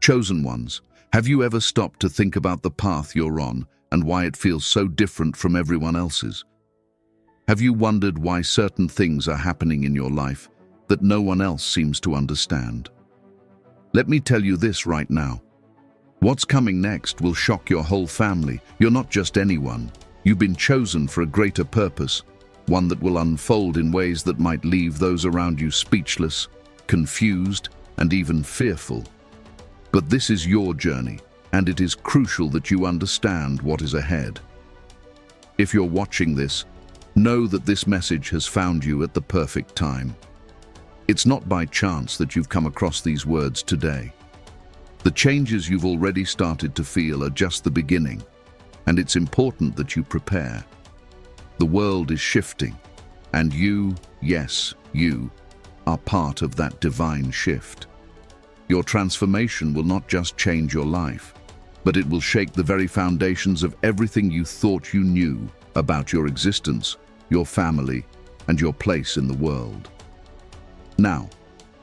Chosen ones, have you ever stopped to think about the path you're on and why it feels so different from everyone else's? Have you wondered why certain things are happening in your life that no one else seems to understand? Let me tell you this right now. What's coming next will shock your whole family. You're not just anyone. You've been chosen for a greater purpose, one that will unfold in ways that might leave those around you speechless, confused, and even fearful. But this is your journey, and it is crucial that you understand what is ahead. If you're watching this, know that this message has found you at the perfect time. It's not by chance that you've come across these words today. The changes you've already started to feel are just the beginning, and it's important that you prepare. The world is shifting, and you, yes, you, are part of that divine shift. Your transformation will not just change your life, but it will shake the very foundations of everything you thought you knew about your existence, your family, and your place in the world. Now,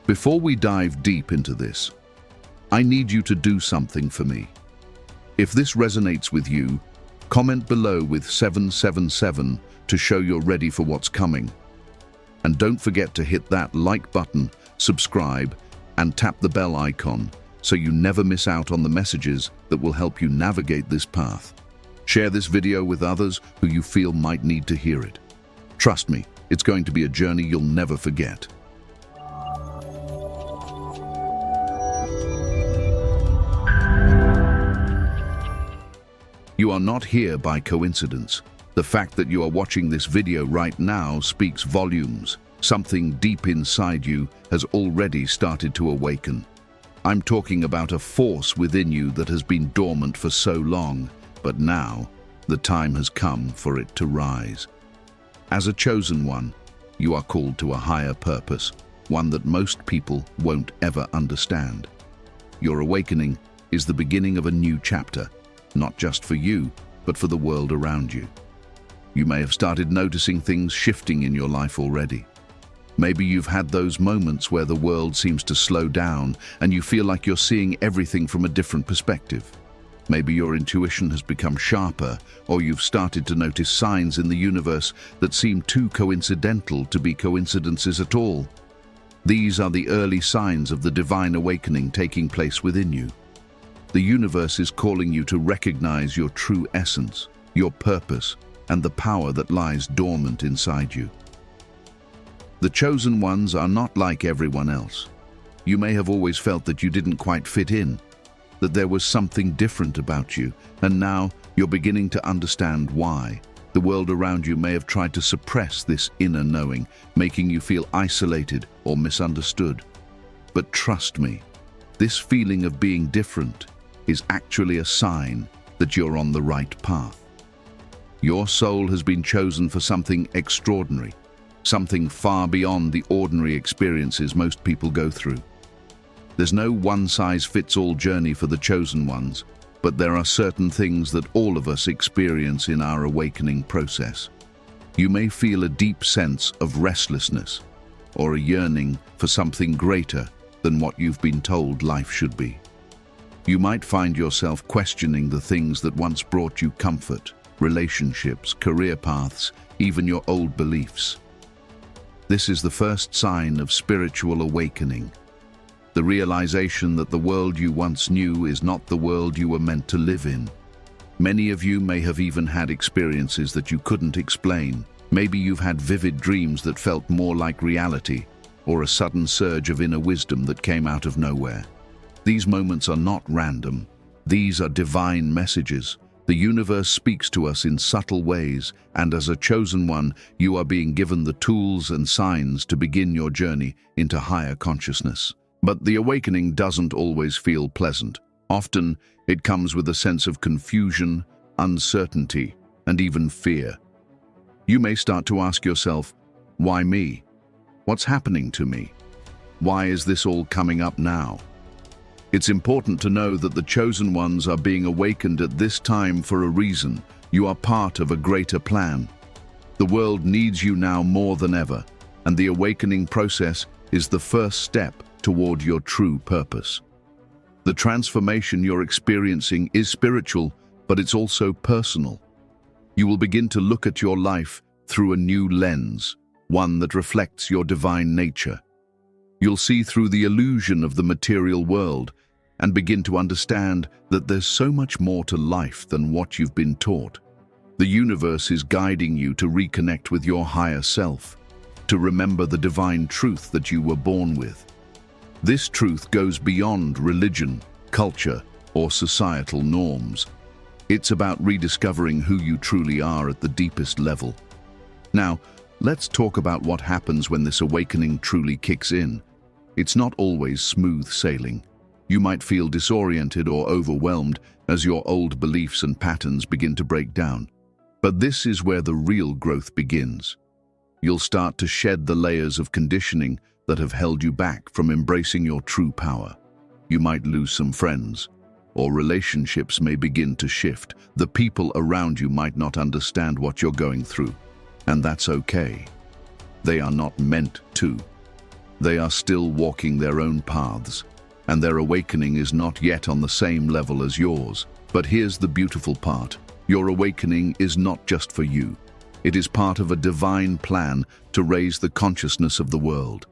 before we dive deep into this, I need you to do something for me. If this resonates with you, comment below with 777 to show you're ready for what's coming. And don't forget to hit that like button, subscribe, and tap the bell icon so you never miss out on the messages that will help you navigate this path. Share this video with others who you feel might need to hear it. Trust me, it's going to be a journey you'll never forget. You are not here by coincidence. The fact that you are watching this video right now speaks volumes. Something deep inside you has already started to awaken. I'm talking about a force within you that has been dormant for so long, but now the time has come for it to rise. As a chosen one, you are called to a higher purpose, one that most people won't ever understand. Your awakening is the beginning of a new chapter, not just for you, but for the world around you. You may have started noticing things shifting in your life already. Maybe you've had those moments where the world seems to slow down and you feel like you're seeing everything from a different perspective. Maybe your intuition has become sharper, or you've started to notice signs in the universe that seem too coincidental to be coincidences at all. These are the early signs of the divine awakening taking place within you. The universe is calling you to recognize your true essence, your purpose, and the power that lies dormant inside you. The chosen ones are not like everyone else. You may have always felt that you didn't quite fit in, that there was something different about you, and now you're beginning to understand why. The world around you may have tried to suppress this inner knowing, making you feel isolated or misunderstood. But trust me, this feeling of being different is actually a sign that you're on the right path. Your soul has been chosen for something extraordinary, something far beyond the ordinary experiences most people go through. There's no one-size-fits-all journey for the chosen ones, but there are certain things that all of us experience in our awakening process. You may feel a deep sense of restlessness or a yearning for something greater than what you've been told life should be. You might find yourself questioning the things that once brought you comfort, relationships, career paths, even your old beliefs. This is the first sign of spiritual awakening, the realization that the world you once knew is not the world you were meant to live in. Many of you may have even had experiences that you couldn't explain. Maybe you've had vivid dreams that felt more like reality, or a sudden surge of inner wisdom that came out of nowhere. These moments are not random. These are divine messages. The universe speaks to us in subtle ways, and as a chosen one, you are being given the tools and signs to begin your journey into higher consciousness. But the awakening doesn't always feel pleasant. Often, it comes with a sense of confusion, uncertainty, and even fear. You may start to ask yourself, why me? What's happening to me? Why is this all coming up now? It's important to know that the chosen ones are being awakened at this time for a reason. You are part of a greater plan. The world needs you now more than ever, and the awakening process is the first step toward your true purpose. The transformation you're experiencing is spiritual, but it's also personal. You will begin to look at your life through a new lens, one that reflects your divine nature. You'll see through the illusion of the material world and begin to understand that there's so much more to life than what you've been taught. The universe is guiding you to reconnect with your higher self, to remember the divine truth that you were born with. This truth goes beyond religion, culture, or societal norms. It's about rediscovering who you truly are at the deepest level. Now, let's talk about what happens when this awakening truly kicks in. It's not always smooth sailing. You might feel disoriented or overwhelmed as your old beliefs and patterns begin to break down. But this is where the real growth begins. You'll start to shed the layers of conditioning that have held you back from embracing your true power. You might lose some friends, or relationships may begin to shift. The people around you might not understand what you're going through, and that's okay. They are not meant to. They are still walking their own paths, and their awakening is not yet on the same level as yours. But here's the beautiful part. Your awakening is not just for you. It is part of a divine plan to raise the consciousness of the world.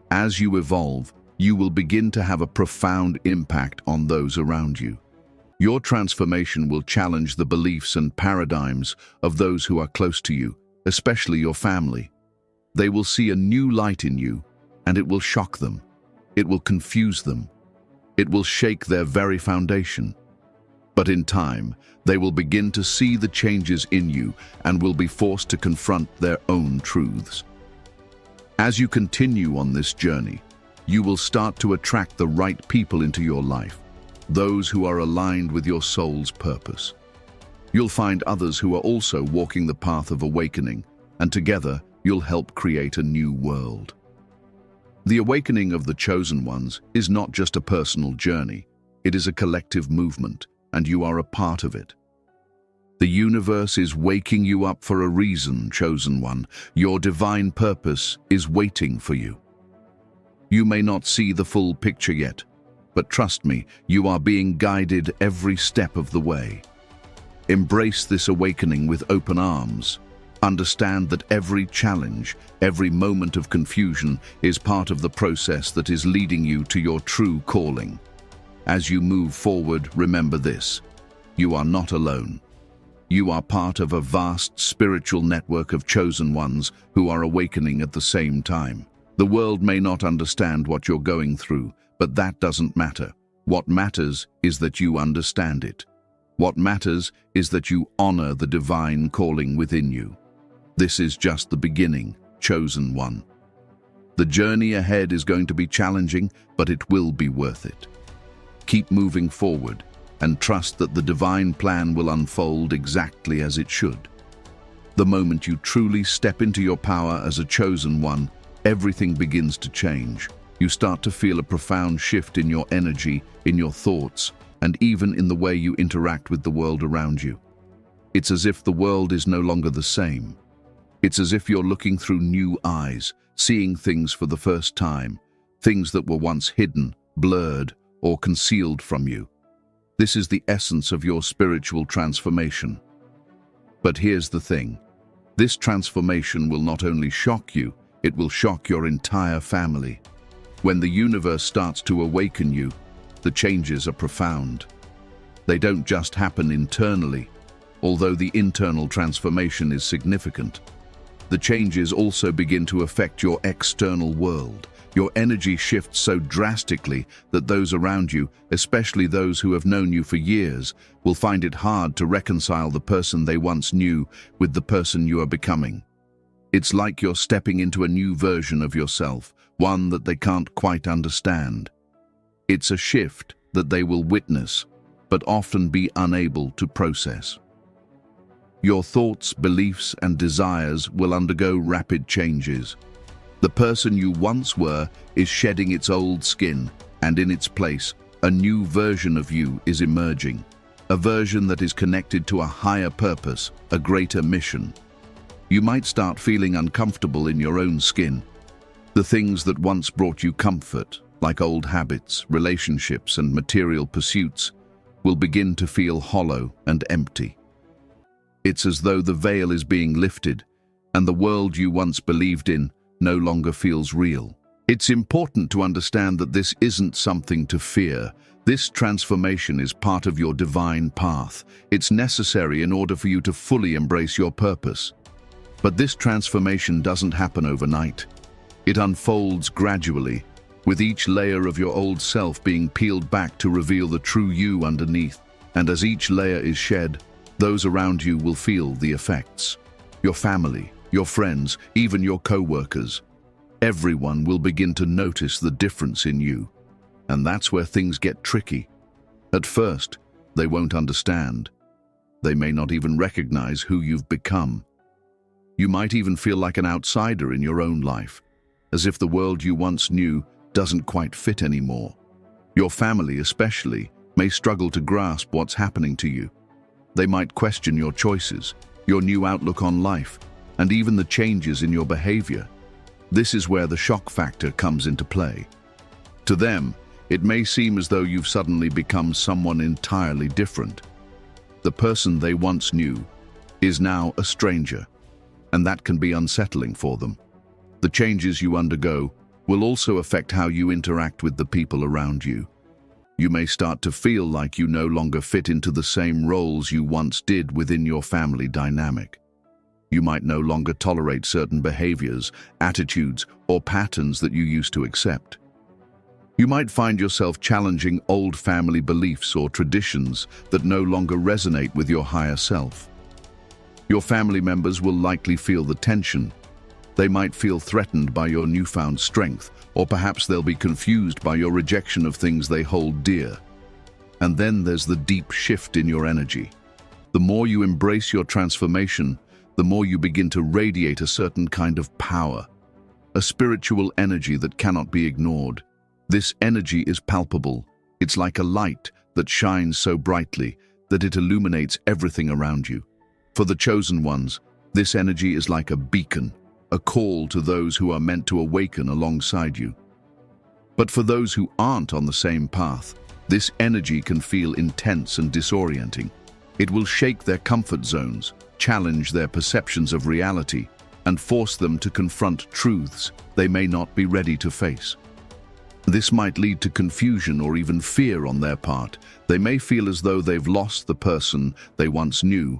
As you evolve, you will begin to have a profound impact on those around you. Your transformation will challenge the beliefs and paradigms of those who are close to you, especially your family. They will see a new light in you, and it will shock them. It will confuse them. It will shake their very foundation. But in time, they will begin to see the changes in you and will be forced to confront their own truths. As you continue on this journey, you will start to attract the right people into your life, those who are aligned with your soul's purpose. You'll find others who are also walking the path of awakening, and together you'll help create a new world. The awakening of the chosen ones is not just a personal journey, it is a collective movement, and you are a part of it. The universe is waking you up for a reason, chosen one. Your divine purpose is waiting for you. You may not see the full picture yet, but trust me, you are being guided every step of the way. Embrace this awakening with open arms. Understand that every challenge, every moment of confusion is part of the process that is leading you to your true calling. As you move forward, remember this: you are not alone. You are part of a vast spiritual network of chosen ones who are awakening at the same time. The world may not understand what you're going through, but that doesn't matter. What matters is that you understand it. What matters is that you honor the divine calling within you. This is just the beginning, chosen one. The journey ahead is going to be challenging, but it will be worth it. Keep moving forward and trust that the divine plan will unfold exactly as it should. The moment you truly step into your power as a chosen one, everything begins to change. You start to feel a profound shift in your energy, in your thoughts, and even in the way you interact with the world around you. It's as if the world is no longer the same. It's as if you're looking through new eyes, seeing things for the first time, things that were once hidden, blurred, or concealed from you. This is the essence of your spiritual transformation. But here's the thing. This transformation will not only shock you, it will shock your entire family. When the universe starts to awaken you, the changes are profound. They don't just happen internally, although the internal transformation is significant. The changes also begin to affect your external world. Your energy shifts so drastically that those around you, especially those who have known you for years, will find it hard to reconcile the person they once knew with the person you are becoming. It's like you're stepping into a new version of yourself, one that they can't quite understand. It's a shift that they will witness, but often be unable to process. Your thoughts, beliefs, and desires will undergo rapid changes. The person you once were is shedding its old skin, and in its place, a new version of you is emerging. A version that is connected to a higher purpose, a greater mission. You might start feeling uncomfortable in your own skin. The things that once brought you comfort, like old habits, relationships, and material pursuits, will begin to feel hollow and empty. It's as though the veil is being lifted, and the world you once believed in no longer feels real. It's important to understand that this isn't something to fear. This transformation is part of your divine path. It's necessary in order for you to fully embrace your purpose. But this transformation doesn't happen overnight. It unfolds gradually, with each layer of your old self being peeled back to reveal the true you underneath. And as each layer is shed, those around you will feel the effects. Your family, your friends, even your co-workers. Everyone will begin to notice the difference in you. And that's where things get tricky. At first, they won't understand. They may not even recognize who you've become. You might even feel like an outsider in your own life, as if the world you once knew doesn't quite fit anymore. Your family, especially, may struggle to grasp what's happening to you. They might question your choices, your new outlook on life, and even the changes in your behavior. This is where the shock factor comes into play. To them, it may seem as though you've suddenly become someone entirely different. The person they once knew is now a stranger, and that can be unsettling for them. The changes you undergo will also affect how you interact with the people around you. You may start to feel like you no longer fit into the same roles you once did within your family dynamic. You might no longer tolerate certain behaviors, attitudes, or patterns that you used to accept. You might find yourself challenging old family beliefs or traditions that no longer resonate with your higher self. Your family members will likely feel the tension. They might feel threatened by your newfound strength, or perhaps they'll be confused by your rejection of things they hold dear. And then there's the deep shift in your energy. The more you embrace your transformation, the more you begin to radiate a certain kind of power, a spiritual energy that cannot be ignored. This energy is palpable. It's like a light that shines so brightly that it illuminates everything around you. For the chosen ones, this energy is like a beacon, a call to those who are meant to awaken alongside you. But for those who aren't on the same path, this energy can feel intense and disorienting. It will shake their comfort zones, challenge their perceptions of reality, and force them to confront truths they may not be ready to face. This might lead to confusion or even fear on their part. They may feel as though they've lost the person they once knew,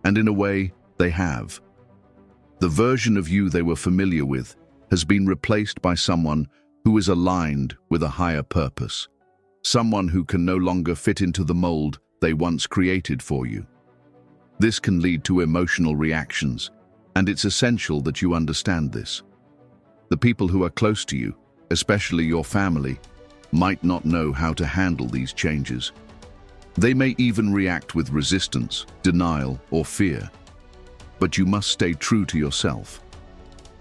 and in a way, they have. The version of you they were familiar with has been replaced by someone who is aligned with a higher purpose, someone who can no longer fit into the mold they once created for you. This can lead to emotional reactions, and it's essential that you understand this. The people who are close to you, especially your family, might not know how to handle these changes. They may even react with resistance, denial, or fear. But you must stay true to yourself.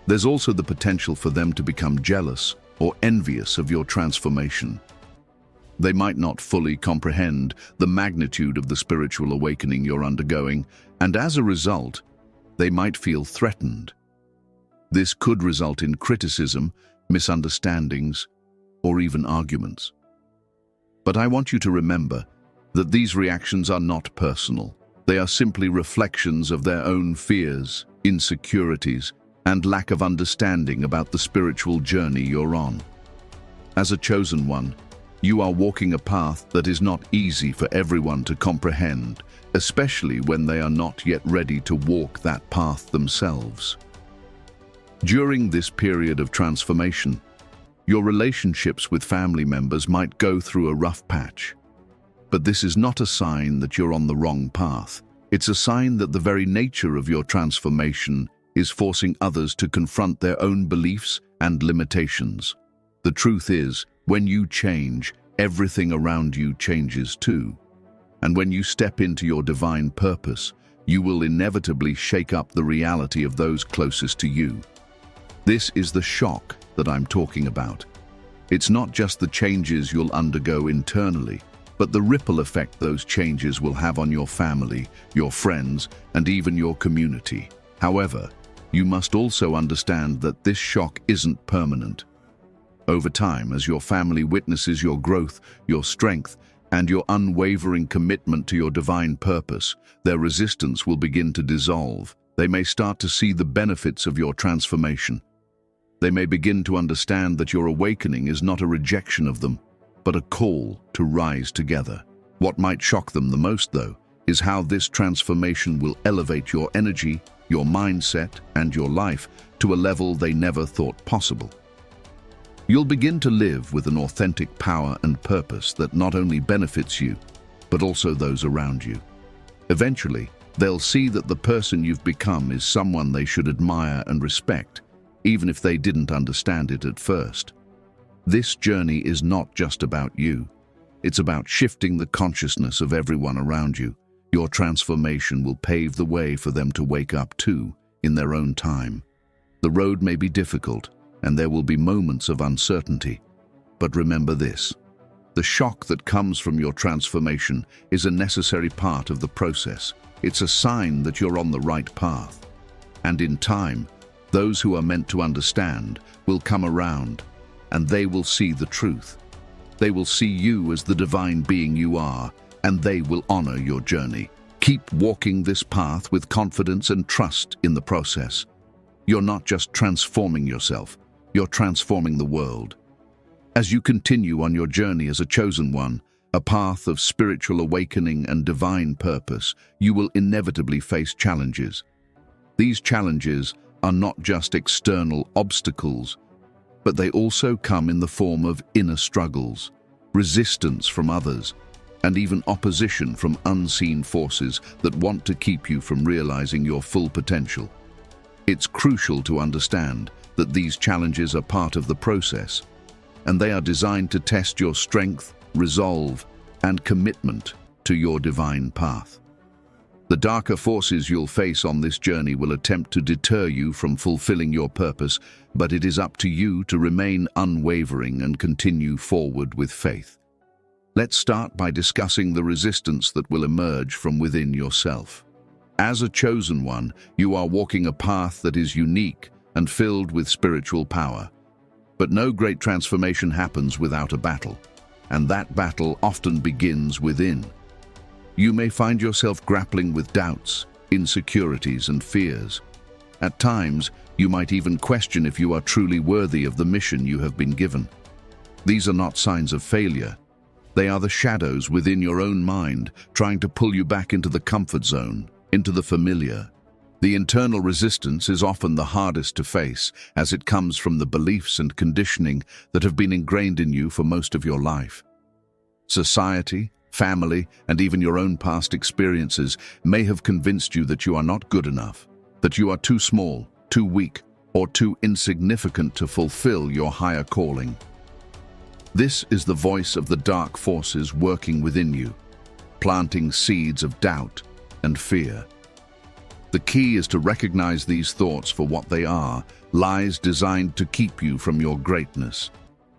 There's also the potential for them to become jealous or envious of your transformation. They might not fully comprehend the magnitude of the spiritual awakening you're undergoing, and as a result, they might feel threatened. This could result in criticism, misunderstandings, or even arguments. But I want you to remember that these reactions are not personal. They are simply reflections of their own fears, insecurities, and lack of understanding about the spiritual journey you're on. As a chosen one, you are walking a path that is not easy for everyone to comprehend, especially when they are not yet ready to walk that path themselves. During this period of transformation, your relationships with family members might go through a rough patch. But this is not a sign that you're on the wrong path. It's a sign that the very nature of your transformation is forcing others to confront their own beliefs and limitations. The truth is, when you change, everything around you changes too. And when you step into your divine purpose, you will inevitably shake up the reality of those closest to you. This is the shock that I'm talking about. It's not just the changes you'll undergo internally, but the ripple effect those changes will have on your family, your friends, and even your community. However, you must also understand that this shock isn't permanent. Over time, as your family witnesses your growth, your strength, and your unwavering commitment to your divine purpose, their resistance will begin to dissolve. They may start to see the benefits of your transformation. They may begin to understand that your awakening is not a rejection of them, but a call to rise together. What might shock them the most, though, is how this transformation will elevate your energy, your mindset, and your life to a level they never thought possible. You'll begin to live with an authentic power and purpose that not only benefits you, but also those around you. Eventually, they'll see that the person you've become is someone they should admire and respect, even if they didn't understand it at first. This journey is not just about you. It's about shifting the consciousness of everyone around you. Your transformation will pave the way for them to wake up too, in their own time. The road may be difficult, and there will be moments of uncertainty. But remember this: the shock that comes from your transformation is a necessary part of the process. It's a sign that you're on the right path. And in time, those who are meant to understand will come around, and they will see the truth. They will see you as the divine being you are, and they will honor your journey. Keep walking this path with confidence and trust in the process. You're not just transforming yourself, you're transforming the world. As you continue on your journey as a chosen one, a path of spiritual awakening and divine purpose, you will inevitably face challenges. These challenges are not just external obstacles, but they also come in the form of inner struggles, resistance from others, and even opposition from unseen forces that want to keep you from realizing your full potential. It's crucial to understand that these challenges are part of the process, and they are designed to test your strength, resolve, and commitment to your divine path. The darker forces you'll face on this journey will attempt to deter you from fulfilling your purpose, but it is up to you to remain unwavering and continue forward with faith. Let's start by discussing the resistance that will emerge from within yourself. As a chosen one, you are walking a path that is unique and filled with spiritual power. But no great transformation happens without a battle, and that battle often begins within. You may find yourself grappling with doubts, insecurities, and fears. At times, you might even question if you are truly worthy of the mission you have been given. These are not signs of failure. They are the shadows within your own mind, trying to pull you back into the comfort zone, into the familiar. The internal resistance is often the hardest to face, as it comes from the beliefs and conditioning that have been ingrained in you for most of your life. Society, family, and even your own past experiences may have convinced you that you are not good enough, that you are too small, too weak, or too insignificant to fulfill your higher calling. This is the voice of the dark forces working within you, planting seeds of doubt and fear. The key is to recognize these thoughts for what they are, lies designed to keep you from your greatness.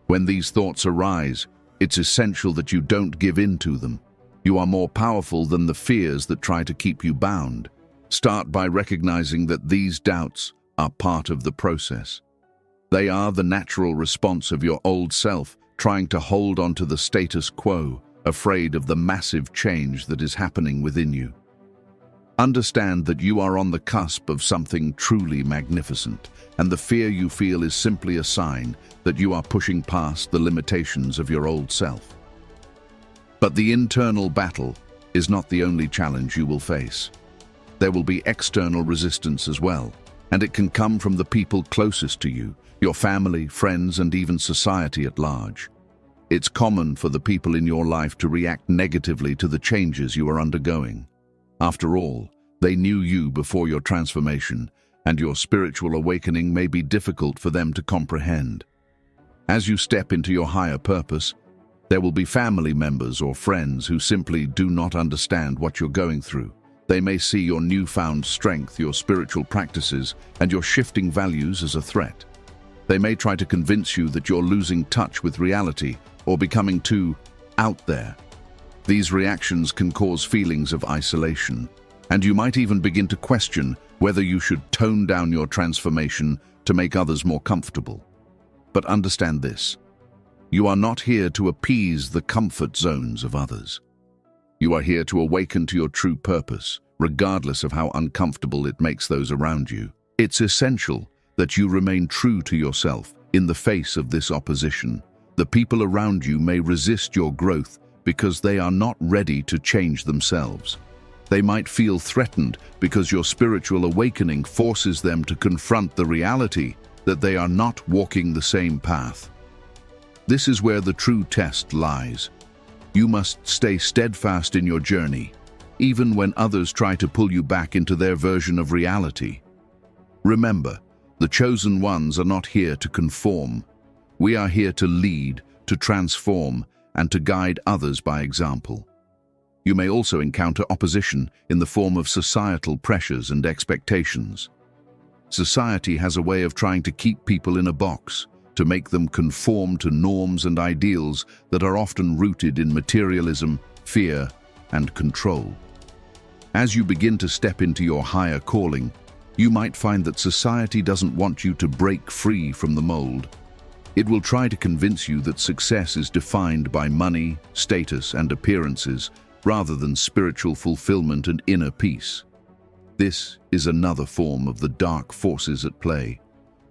When these thoughts arise, it's essential that you don't give in to them. You are more powerful than the fears that try to keep you bound. Start by recognizing that these doubts are part of the process. They are the natural response of your old self, trying to hold on to the status quo, afraid of the massive change that is happening within you. Understand that you are on the cusp of something truly magnificent, and the fear you feel is simply a sign that you are pushing past the limitations of your old self. But the internal battle is not the only challenge you will face. There will be external resistance as well, and it can come from the people closest to you, your family, friends, and even society at large. It's common for the people in your life to react negatively to the changes you are undergoing. After all, they knew you before your transformation, and your spiritual awakening may be difficult for them to comprehend. As you step into your higher purpose, there will be family members or friends who simply do not understand what you're going through. They may see your newfound strength, your spiritual practices, and your shifting values as a threat. They may try to convince you that you're losing touch with reality or becoming too out there. These reactions can cause feelings of isolation, and you might even begin to question whether you should tone down your transformation to make others more comfortable. But understand this: you are not here to appease the comfort zones of others. You are here to awaken to your true purpose, regardless of how uncomfortable it makes those around you. It's essential that you remain true to yourself in the face of this opposition. The people around you may resist your growth because they are not ready to change themselves. They might feel threatened because your spiritual awakening forces them to confront the reality that they are not walking the same path. This is where the true test lies. You must stay steadfast in your journey, even when others try to pull you back into their version of reality. Remember, the chosen ones are not here to conform. We are here to lead, to transform, and to guide others by example. You may also encounter opposition in the form of societal pressures and expectations. Society has a way of trying to keep people in a box, to make them conform to norms and ideals that are often rooted in materialism, fear, and control. As you begin to step into your higher calling, you might find that society doesn't want you to break free from the mold. It will try to convince you that success is defined by money, status, and appearances, rather than spiritual fulfillment and inner peace. This is another form of the dark forces at play,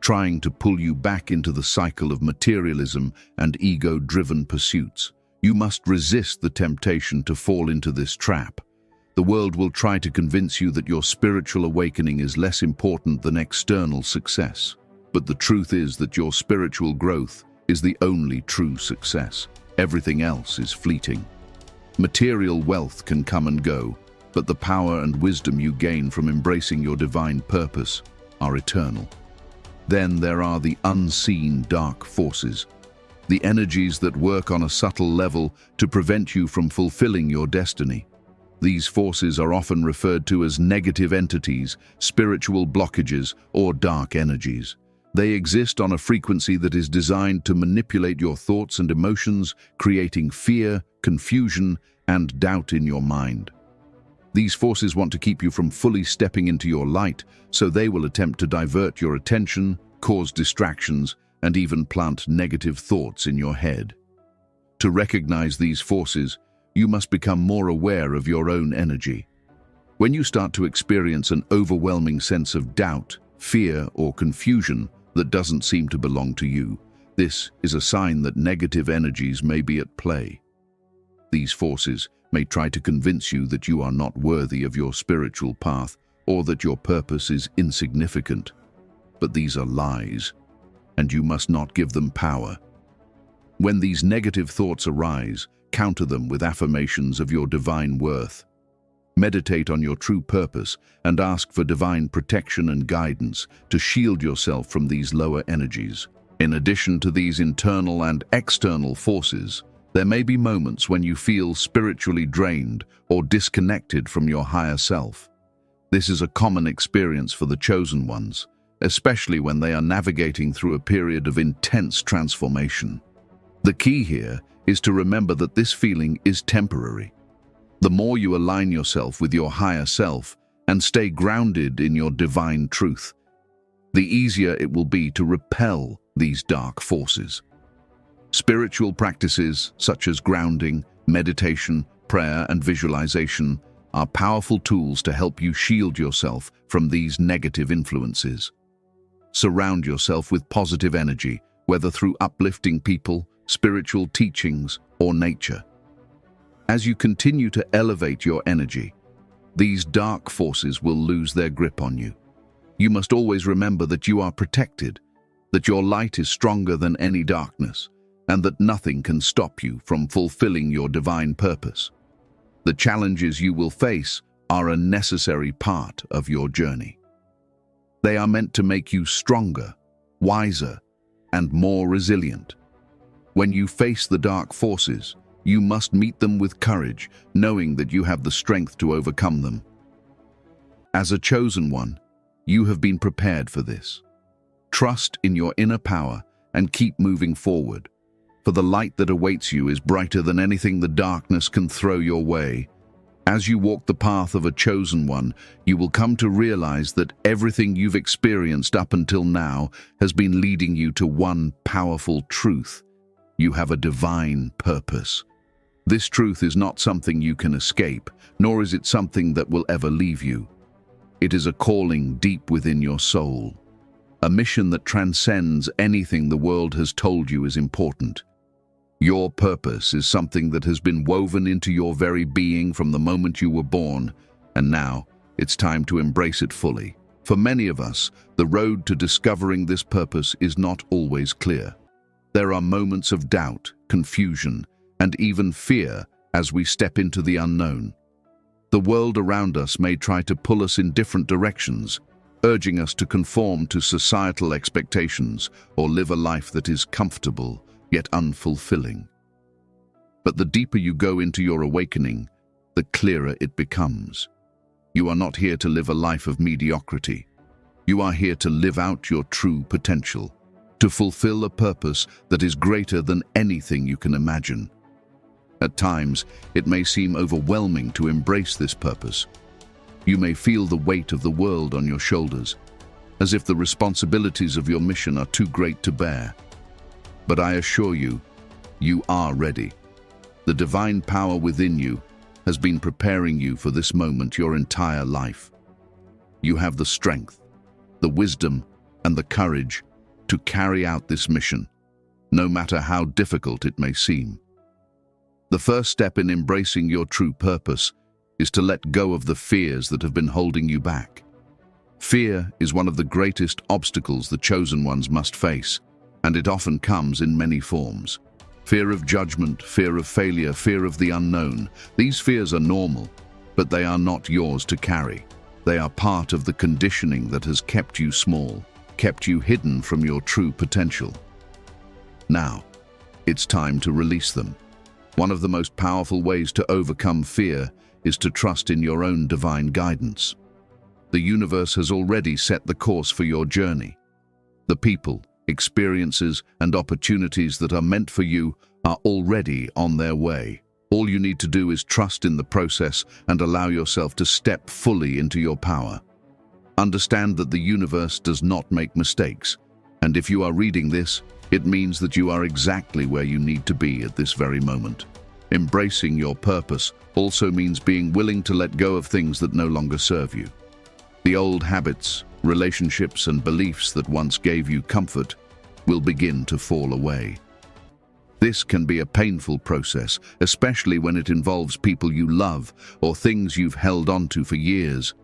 trying to pull you back into the cycle of materialism and ego-driven pursuits. You must resist the temptation to fall into this trap. The world will try to convince you that your spiritual awakening is less important than external success. But the truth is that your spiritual growth is the only true success. Everything else is fleeting. Material wealth can come and go, but the power and wisdom you gain from embracing your divine purpose are eternal. Then there are the unseen dark forces, the energies that work on a subtle level to prevent you from fulfilling your destiny. These forces are often referred to as negative entities, spiritual blockages, or dark energies. They exist on a frequency that is designed to manipulate your thoughts and emotions, creating fear, confusion, and doubt in your mind. These forces want to keep you from fully stepping into your light, so they will attempt to divert your attention, cause distractions, and even plant negative thoughts in your head. To recognize these forces, you must become more aware of your own energy. When you start to experience an overwhelming sense of doubt, fear, or confusion that doesn't seem to belong to you, this is a sign that negative energies may be at play. These forces may try to convince you that you are not worthy of your spiritual path or that your purpose is insignificant. But these are lies, and you must not give them power. When these negative thoughts arise, counter them with affirmations of your divine worth. Meditate on your true purpose and ask for divine protection and guidance to shield yourself from these lower energies. In addition to these internal and external forces, there may be moments when you feel spiritually drained or disconnected from your higher self. This is a common experience for the chosen ones, especially when they are navigating through a period of intense transformation. The key here is to remember that this feeling is temporary. The more you align yourself with your higher self and stay grounded in your divine truth, the easier it will be to repel these dark forces. Spiritual practices such as grounding, meditation, prayer, and visualization are powerful tools to help you shield yourself from these negative influences. Surround yourself with positive energy, whether through uplifting people, spiritual teachings, or nature. As you continue to elevate your energy, these dark forces will lose their grip on you. You must always remember that you are protected, that your light is stronger than any darkness, and that nothing can stop you from fulfilling your divine purpose. The challenges you will face are a necessary part of your journey. They are meant to make you stronger, wiser, and more resilient. When you face the dark forces, you must meet them with courage, knowing that you have the strength to overcome them. As a chosen one, you have been prepared for this. Trust in your inner power and keep moving forward, for the light that awaits you is brighter than anything the darkness can throw your way. As you walk the path of a chosen one, you will come to realize that everything you've experienced up until now has been leading you to one powerful truth. You have a divine purpose. This truth is not something you can escape, nor is it something that will ever leave you. It is a calling deep within your soul, a mission that transcends anything the world has told you is important. Your purpose is something that has been woven into your very being from the moment you were born, and now it's time to embrace it fully. For many of us, the road to discovering this purpose is not always clear. There are moments of doubt, confusion, and even fear as we step into the unknown. The world around us may try to pull us in different directions, urging us to conform to societal expectations or live a life that is comfortable yet unfulfilling. But the deeper you go into your awakening, the clearer it becomes. You are not here to live a life of mediocrity. You are here to live out your true potential, to fulfill a purpose that is greater than anything you can imagine. At times, it may seem overwhelming to embrace this purpose. You may feel the weight of the world on your shoulders, as if the responsibilities of your mission are too great to bear. But I assure you, you are ready. The divine power within you has been preparing you for this moment your entire life. You have the strength, the wisdom, and the courage to carry out this mission, no matter how difficult it may seem. The first step in embracing your true purpose is to let go of the fears that have been holding you back. Fear is one of the greatest obstacles the chosen ones must face, and it often comes in many forms. Fear of judgment, fear of failure, fear of the unknown. These fears are normal, but they are not yours to carry. They are part of the conditioning that has kept you small, kept you hidden from your true potential. Now, it's time to release them. One of the most powerful ways to overcome fear is to trust in your own divine guidance. The universe has already set the course for your journey. The people, experiences, and opportunities that are meant for you are already on their way. All you need to do is trust in the process and allow yourself to step fully into your power. Understand that the universe does not make mistakes, and if you are reading this, it means that you are exactly where you need to be at this very moment. Embracing your purpose also means being willing to let go of things that no longer serve you. The old habits, relationships, and beliefs that once gave you comfort will begin to fall away. This can be a painful process, especially when it involves people you love or things you've held onto for years.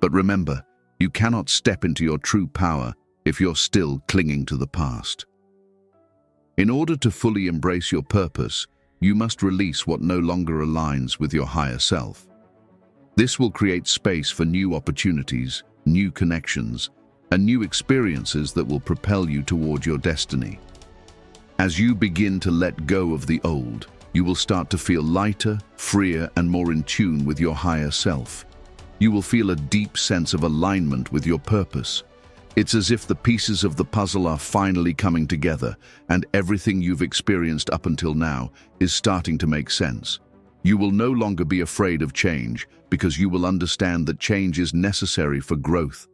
But remember, you cannot step into your true power if you're still clinging to the past. In order to fully embrace your purpose, you must release what no longer aligns with your higher self. This will create space for new opportunities, new connections, and new experiences that will propel you toward your destiny. As you begin to let go of the old, you will start to feel lighter, freer, and more in tune with your higher self. You will feel a deep sense of alignment with your purpose. It's as if the pieces of the puzzle are finally coming together, and everything you've experienced up until now is starting to make sense. You will no longer be afraid of change, because you will understand that change is necessary for growth.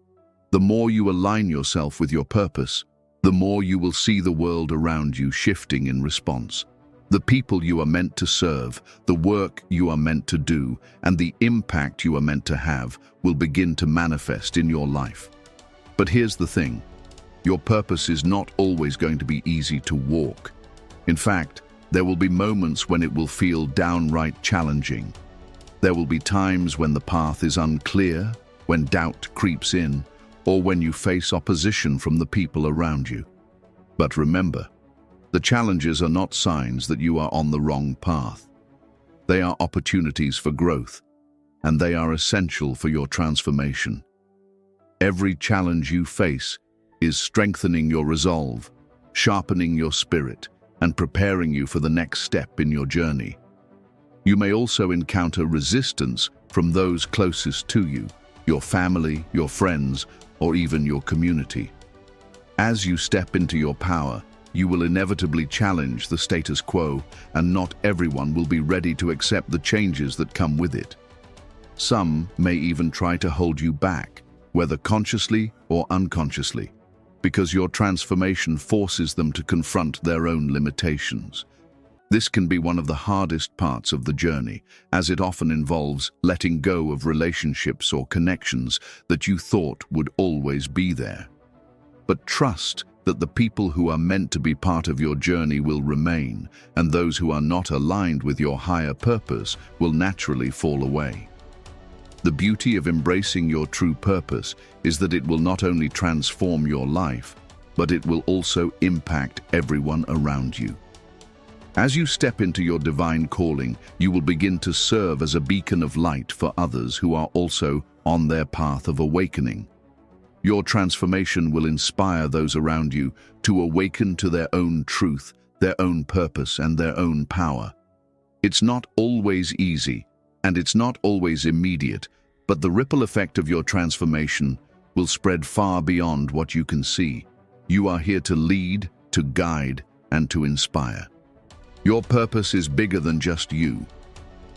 The more you align yourself with your purpose, the more you will see the world around you shifting in response. The people you are meant to serve, the work you are meant to do, and the impact you are meant to have will begin to manifest in your life. But here's the thing, your purpose is not always going to be easy to walk. In fact, there will be moments when it will feel downright challenging. There will be times when the path is unclear, when doubt creeps in, or when you face opposition from the people around you. But remember, the challenges are not signs that you are on the wrong path. They are opportunities for growth, and they are essential for your transformation. Every challenge you face is strengthening your resolve, sharpening your spirit, and preparing you for the next step in your journey. You may also encounter resistance from those closest to you, your family, your friends, or even your community. As you step into your power, you will inevitably challenge the status quo, and not everyone will be ready to accept the changes that come with it. Some may even try to hold you back, whether consciously or unconsciously, because your transformation forces them to confront their own limitations. This can be one of the hardest parts of the journey, as it often involves letting go of relationships or connections that you thought would always be there. But trust that the people who are meant to be part of your journey will remain, and those who are not aligned with your higher purpose will naturally fall away. The beauty of embracing your true purpose is that it will not only transform your life, but it will also impact everyone around you. As you step into your divine calling, you will begin to serve as a beacon of light for others who are also on their path of awakening. Your transformation will inspire those around you to awaken to their own truth, their own purpose, and their own power. It's not always easy, and it's not always immediate, but the ripple effect of your transformation will spread far beyond what you can see. You are here to lead, to guide, and to inspire. Your purpose is bigger than just you.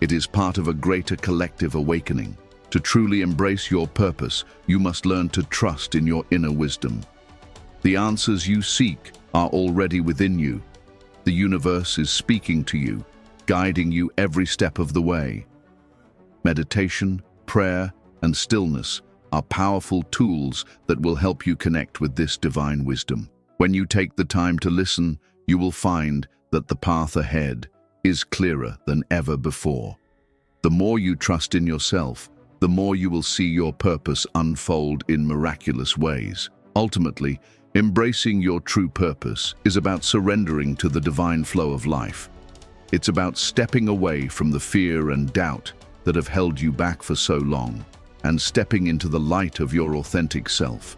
It is part of a greater collective awakening. To truly embrace your purpose, you must learn to trust in your inner wisdom. The answers you seek are already within you. The universe is speaking to you, guiding you every step of the way. Meditation, prayer, and stillness are powerful tools that will help you connect with this divine wisdom. When you take the time to listen, you will find that the path ahead is clearer than ever before. The more you trust in yourself, the more you will see your purpose unfold in miraculous ways. Ultimately, embracing your true purpose is about surrendering to the divine flow of life. It's about stepping away from the fear and doubt that have held you back for so long and stepping into the light of your authentic self.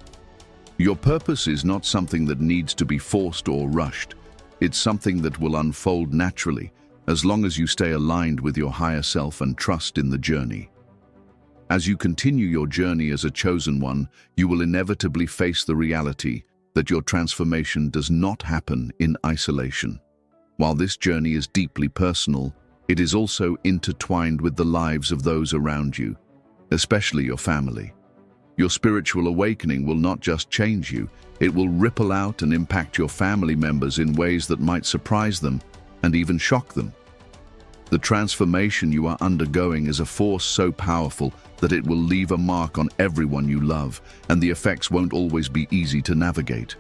Your purpose is not something that needs to be forced or rushed. It's something that will unfold naturally as long as you stay aligned with your higher self and trust in the journey. As you continue your journey as a chosen one, you will inevitably face the reality that your transformation does not happen in isolation. While this journey is deeply personal, it is also intertwined with the lives of those around you, especially your family. Your spiritual awakening will not just change you, it will ripple out and impact your family members in ways that might surprise them and even shock them. The transformation you are undergoing is a force so powerful that it will leave a mark on everyone you love, and the effects won't always be easy to navigate.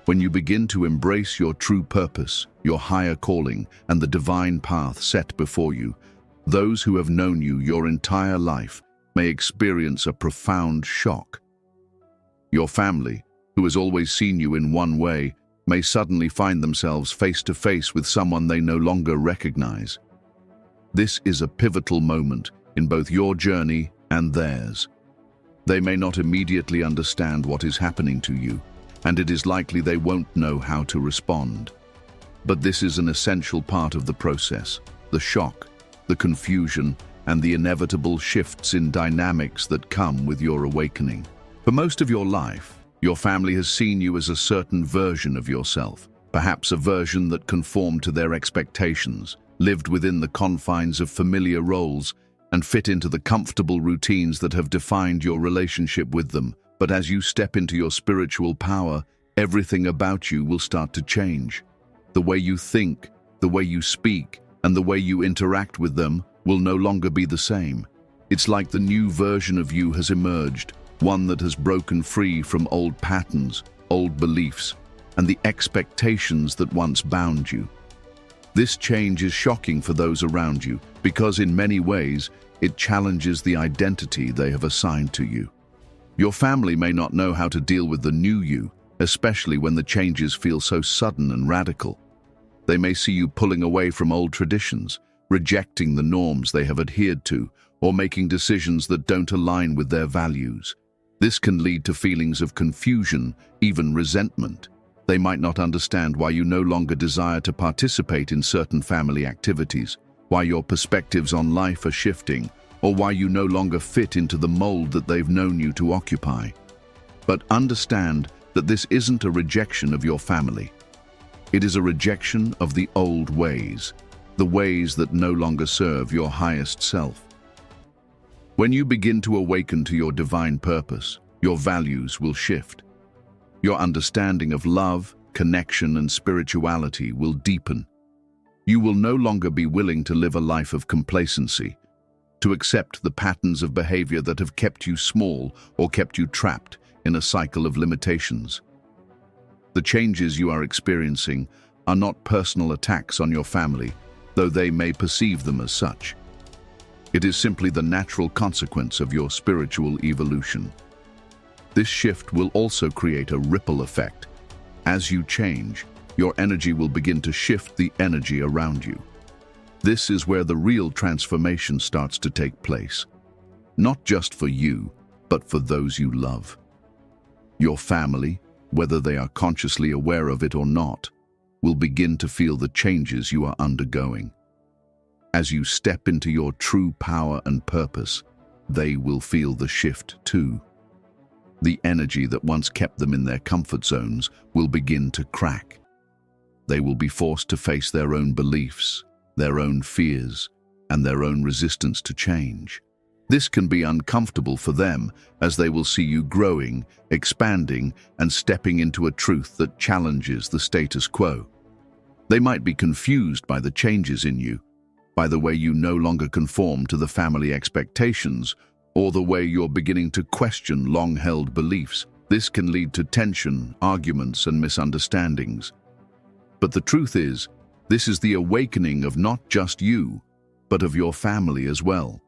When you begin to embrace your true purpose, your higher calling, and the divine path set before you, those who have known you your entire life may experience a profound shock. Your family, who has always seen you in one way, may suddenly find themselves face to face with someone they no longer recognize. This is a pivotal moment in both your journey and theirs. They may not immediately understand what is happening to you, and it is likely they won't know how to respond. But this is an essential part of the process: the shock, the confusion, and the inevitable shifts in dynamics that come with your awakening. For most of your life, your family has seen you as a certain version of yourself, perhaps a version that conformed to their expectations, lived within the confines of familiar roles, and fit into the comfortable routines that have defined your relationship with them. But as you step into your spiritual power, everything about you will start to change. The way you think, the way you speak, and the way you interact with them will no longer be the same. It's like the new version of you has emerged, one that has broken free from old patterns, old beliefs, and the expectations that once bound you. This change is shocking for those around you because in many ways it challenges the identity they have assigned to you. Your family may not know how to deal with the new you, especially when the changes feel so sudden and radical. They may see you pulling away from old traditions, rejecting the norms they have adhered to, or making decisions that don't align with their values. This can lead to feelings of confusion, even resentment. They might not understand why you no longer desire to participate in certain family activities, why your perspectives on life are shifting, or why you no longer fit into the mold that they've known you to occupy. But understand that this isn't a rejection of your family. It is a rejection of the old ways, the ways that no longer serve your highest self. When you begin to awaken to your divine purpose, your values will shift. Your understanding of love, connection, and spirituality will deepen. You will no longer be willing to live a life of complacency, to accept the patterns of behavior that have kept you small or kept you trapped in a cycle of limitations. The changes you are experiencing are not personal attacks on your family, though they may perceive them as such. It is simply the natural consequence of your spiritual evolution. This shift will also create a ripple effect. As you change, your energy will begin to shift the energy around you. This is where the real transformation starts to take place. Not just for you, but for those you love. Your family, whether they are consciously aware of it or not, will begin to feel the changes you are undergoing. As you step into your true power and purpose, they will feel the shift too. The energy that once kept them in their comfort zones will begin to crack. They will be forced to face their own beliefs, their own fears, and their own resistance to change. This can be uncomfortable for them, as they will see you growing, expanding, and stepping into a truth that challenges the status quo. They might be confused by the changes in you, by the way you no longer conform to the family expectations, or the way you're beginning to question long-held beliefs. This can lead to tension, arguments, and misunderstandings. But the truth is, this is the awakening of not just you, but of your family as well.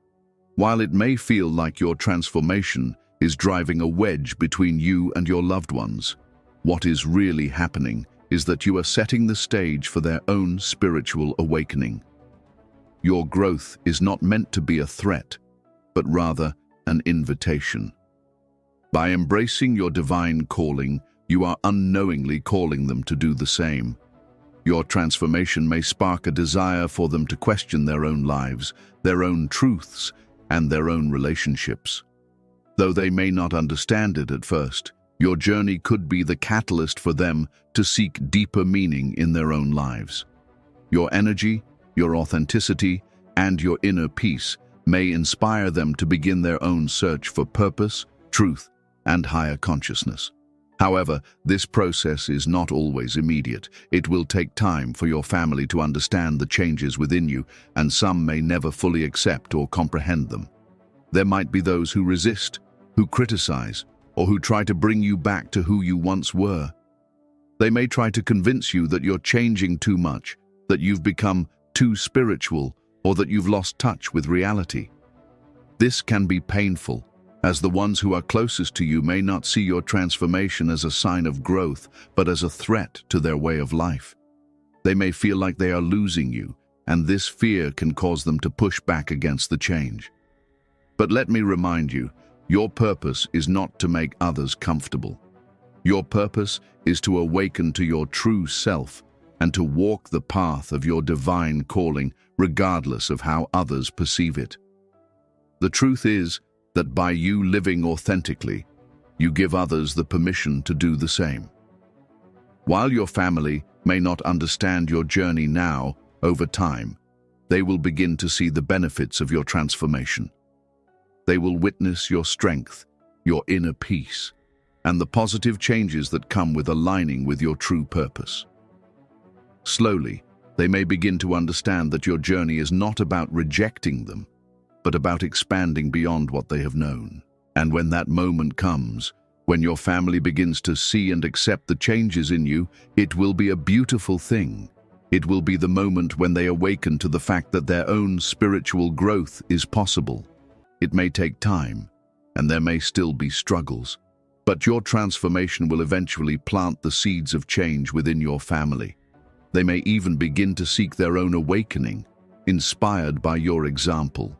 While it may feel like your transformation is driving a wedge between you and your loved ones, what is really happening is that you are setting the stage for their own spiritual awakening. Your growth is not meant to be a threat, but rather an invitation. By embracing your divine calling, you are unknowingly calling them to do the same. Your transformation may spark a desire for them to question their own lives, their own truths, and their own relationships. Though they may not understand it at first, your journey could be the catalyst for them to seek deeper meaning in their own lives. Your energy, your authenticity, and your inner peace may inspire them to begin their own search for purpose, truth, and higher consciousness. However, this process is not always immediate. It will take time for your family to understand the changes within you, and some may never fully accept or comprehend them. There might be those who resist, who criticize, or who try to bring you back to who you once were. They may try to convince you that you're changing too much, that you've become too spiritual, or that you've lost touch with reality. This can be painful, as the ones who are closest to you may not see your transformation as a sign of growth, but as a threat to their way of life. They may feel like they are losing you, and this fear can cause them to push back against the change. But let me remind you, your purpose is not to make others comfortable. Your purpose is to awaken to your true self and to walk the path of your divine calling, regardless of how others perceive it. The truth is that by you living authentically, you give others the permission to do the same. While your family may not understand your journey now, over time, they will begin to see the benefits of your transformation. They will witness your strength, your inner peace, and the positive changes that come with aligning with your true purpose. Slowly, they may begin to understand that your journey is not about rejecting them, but about expanding beyond what they have known. And when that moment comes, when your family begins to see and accept the changes in you, it will be a beautiful thing. It will be the moment when they awaken to the fact that their own spiritual growth is possible. It may take time, and there may still be struggles, but your transformation will eventually plant the seeds of change within your family. They may even begin to seek their own awakening, inspired by your example.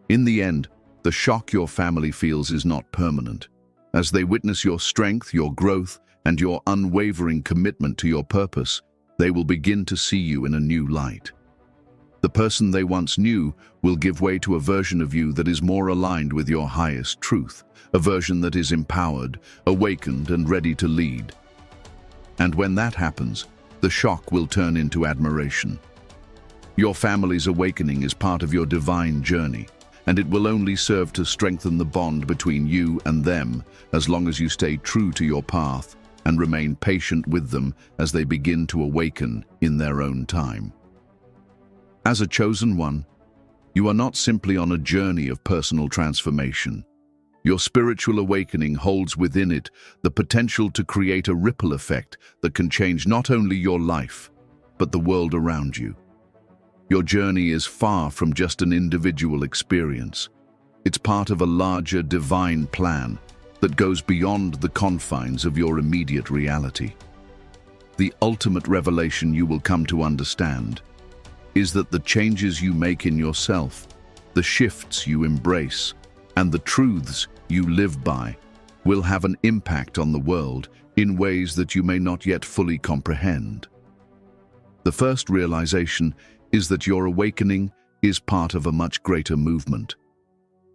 In the end, the shock your family feels is not permanent. As they witness your strength, your growth, and your unwavering commitment to your purpose, they will begin to see you in a new light. The person they once knew will give way to a version of you that is more aligned with your highest truth, a version that is empowered, awakened, and ready to lead. And when that happens, the shock will turn into admiration. Your family's awakening is part of your divine journey, and it will only serve to strengthen the bond between you and them as long as you stay true to your path and remain patient with them as they begin to awaken in their own time. As a chosen one, you are not simply on a journey of personal transformation. Your spiritual awakening holds within it the potential to create a ripple effect that can change not only your life, but the world around you. Your journey is far from just an individual experience. It's part of a larger divine plan that goes beyond the confines of your immediate reality. The ultimate revelation you will come to understand is that the changes you make in yourself, the shifts you embrace, and the truths you live by will have an impact on the world in ways that you may not yet fully comprehend. The first realization is that your awakening is part of a much greater movement.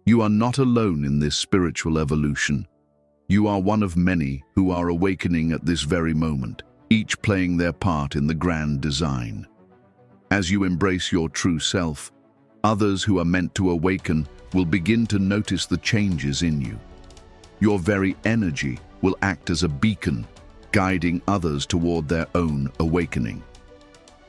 You are not alone in this spiritual evolution. You are one of many who are awakening at this very moment, each playing their part in the grand design. As you embrace your true self, others who are meant to awaken will begin to notice the changes in you. Your very energy will act as a beacon, guiding others toward their own awakening.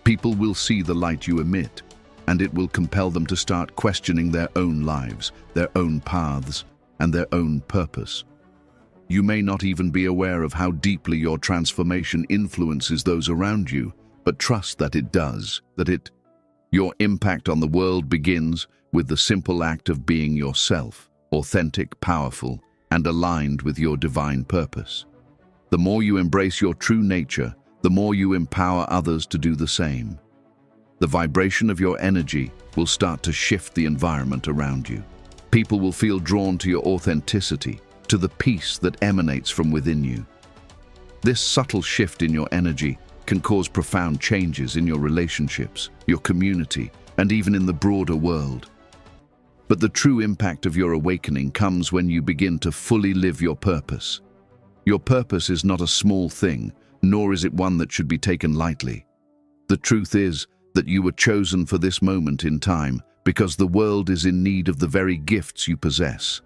People will see the light you emit, and it will compel them to start questioning their own lives, their own paths, and their own purpose. You may not even be aware of how deeply your transformation influences those around you, but trust that it does, your impact on the world begins with the simple act of being yourself, authentic, powerful, and aligned with your divine purpose. The more you embrace your true nature, the more you empower others to do the same. The vibration of your energy will start to shift the environment around you. People will feel drawn to your authenticity, to the peace that emanates from within you. This subtle shift in your energy can cause profound changes in your relationships, your community, and even in the broader world. But the true impact of your awakening comes when you begin to fully live your purpose. Your purpose is not a small thing, nor is it one that should be taken lightly. The truth is that you were chosen for this moment in time because the world is in need of the very gifts you possess.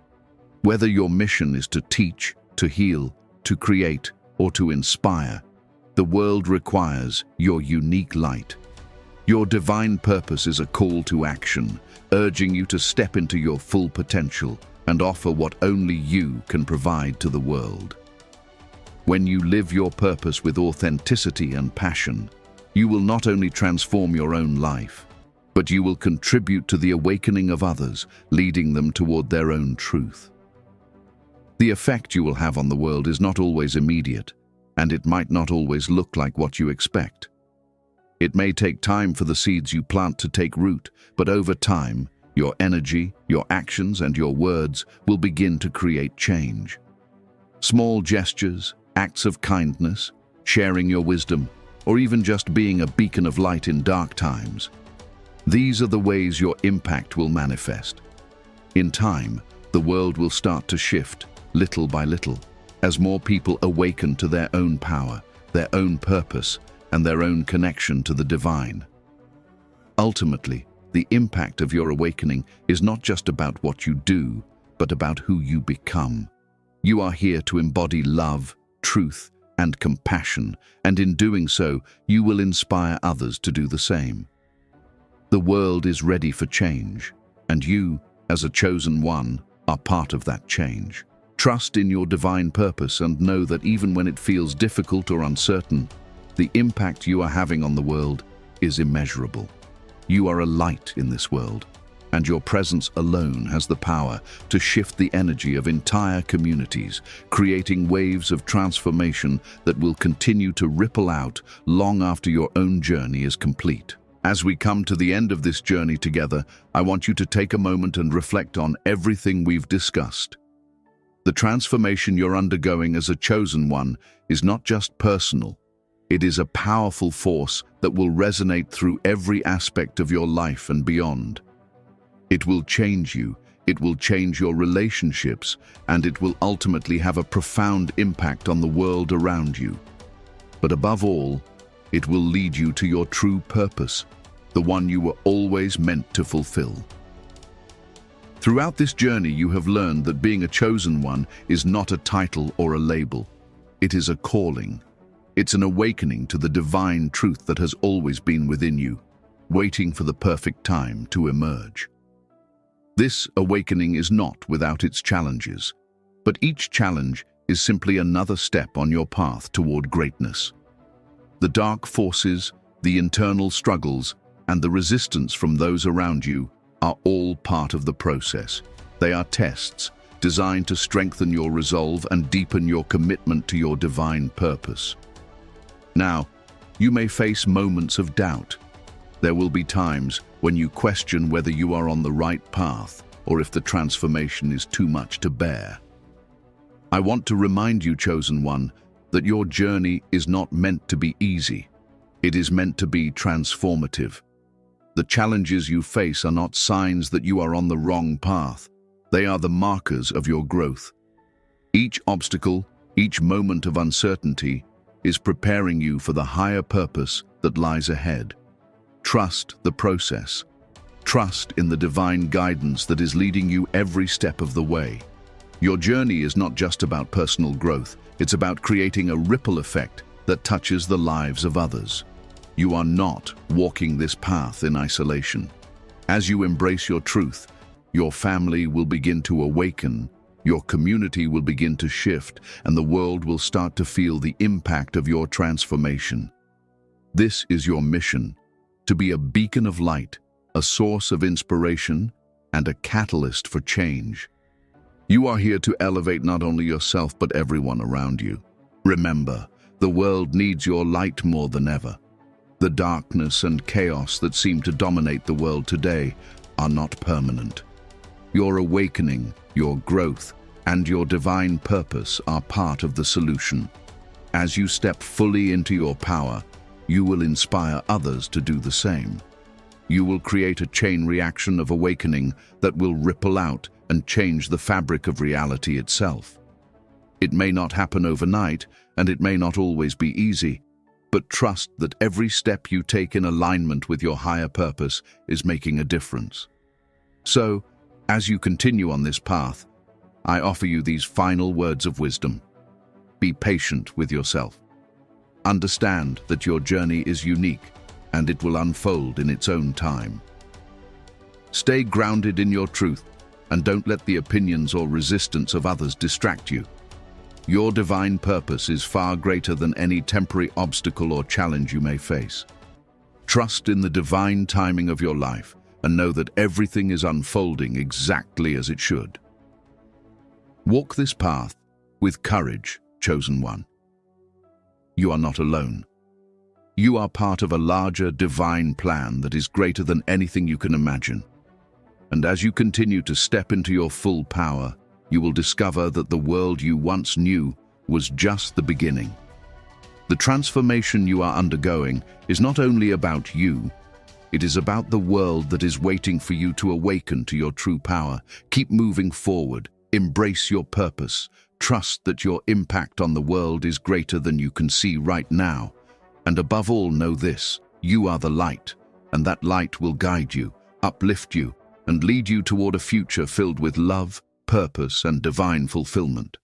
Whether your mission is to teach, to heal, to create, or to inspire, the world requires your unique light. Your divine purpose is a call to action, urging you to step into your full potential and offer what only you can provide to the world. When you live your purpose with authenticity and passion, you will not only transform your own life, but you will contribute to the awakening of others, leading them toward their own truth. The effect you will have on the world is not always immediate, and it might not always look like what you expect. It may take time for the seeds you plant to take root, but over time, your energy, your actions, and your words will begin to create change. Small gestures, acts of kindness, sharing your wisdom, or even just being a beacon of light in dark times. These are the ways your impact will manifest. In time, the world will start to shift, little by little, as more people awaken to their own power, their own purpose, and their own connection to the divine. Ultimately, the impact of your awakening is not just about what you do, but about who you become. You are here to embody love, truth, and compassion, and in doing so, you will inspire others to do the same. The world is ready for change, and you, as a chosen one, are part of that change. Trust in your divine purpose and know that even when it feels difficult or uncertain, the impact you are having on the world is immeasurable. You are a light in this world, and your presence alone has the power to shift the energy of entire communities, creating waves of transformation that will continue to ripple out long after your own journey is complete. As we come to the end of this journey together, I want you to take a moment and reflect on everything we've discussed. The transformation you're undergoing as a chosen one is not just personal. It is a powerful force that will resonate through every aspect of your life and beyond. It will change you, it will change your relationships, and it will ultimately have a profound impact on the world around you. But above all, it will lead you to your true purpose, the one you were always meant to fulfill. Throughout this journey, you have learned that being a chosen one is not a title or a label. It is a calling. It's an awakening to the divine truth that has always been within you, waiting for the perfect time to emerge. This awakening is not without its challenges, but each challenge is simply another step on your path toward greatness. The dark forces, the internal struggles, and the resistance from those around you are all part of the process. They are tests designed to strengthen your resolve and deepen your commitment to your divine purpose. Now, you may face moments of doubt. There will be times when you question whether you are on the right path or if the transformation is too much to bear. I want to remind you, chosen one, that your journey is not meant to be easy. It is meant to be transformative. The challenges you face are not signs that you are on the wrong path. They are the markers of your growth. Each obstacle, each moment of uncertainty, is preparing you for the higher purpose that lies ahead. Trust the process. Trust in the divine guidance that is leading you every step of the way. Your journey is not just about personal growth, it's about creating a ripple effect that touches the lives of others. You are not walking this path in isolation. As you embrace your truth, your family will begin to awaken, your community will begin to shift, and the world will start to feel the impact of your transformation. This is your mission, to be a beacon of light, a source of inspiration, and a catalyst for change. You are here to elevate not only yourself but everyone around you. Remember, the world needs your light more than ever. The darkness and chaos that seem to dominate the world today are not permanent. Your awakening, your growth, and your divine purpose are part of the solution. As you step fully into your power, you will inspire others to do the same. You will create a chain reaction of awakening that will ripple out and change the fabric of reality itself. It may not happen overnight, and it may not always be easy, but trust that every step you take in alignment with your higher purpose is making a difference. So, as you continue on this path, I offer you these final words of wisdom. Be patient with yourself. Understand that your journey is unique, and it will unfold in its own time. Stay grounded in your truth, and don't let the opinions or resistance of others distract you. Your divine purpose is far greater than any temporary obstacle or challenge you may face. Trust in the divine timing of your life and know that everything is unfolding exactly as it should. Walk this path with courage, chosen one. You are not alone. You are part of a larger divine plan that is greater than anything you can imagine. And as you continue to step into your full power, you will discover that the world you once knew was just the beginning. The transformation you are undergoing is not only about you, it is about the world that is waiting for you to awaken to your true power. Keep moving forward, embrace your purpose, trust that your impact on the world is greater than you can see right now. And above all, know this: you are the light, and that light will guide you, uplift you, and lead you toward a future filled with love, purpose, and divine fulfillment.